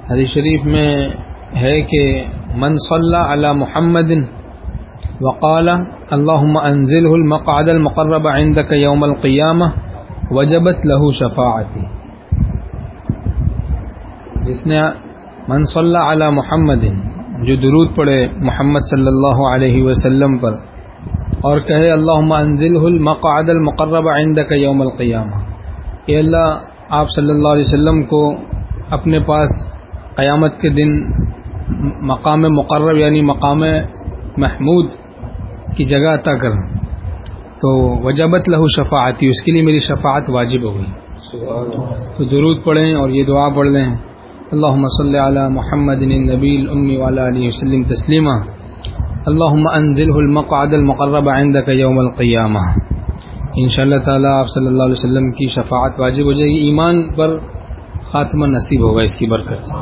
حدیث شریف میں ہے کہ من صلی علی محمد وقال اللهم انزله المقعد المقرب عندك يوم القیامہ وجبت له شفاعتی. جس نے من صلی علی محمد جو درود پڑھے محمد صلی اللہ علیہ وسلم پر اور کہے اللهم انزله المقعد المقرب عندك يوم القیامہ، اے اللہ آپ صلی اللہ علیہ وسلم کو اپنے پاس قیامت کے دن مقام مقرب یعنی مقام محمود کی جگہ عطا کر، تو وجبت لہ شفاعتی، اس کے لیے میری شفاعت واجب ہو گئی. تو درود پڑھیں اور یہ دعا پڑھ لیں اللہم صلی علی محمد النبی الامی وعلی آلہ وسلم تسلیما اللہم انزلہ المقعد المقرب عندک یوم القیامہ. انشاءاللہ تعالی آپ صلی اللہ علیہ وسلم کی شفاعت واجب ہو جائے گی، ایمان پر خاتمہ نصیب ہوگا اس کی برکت سے.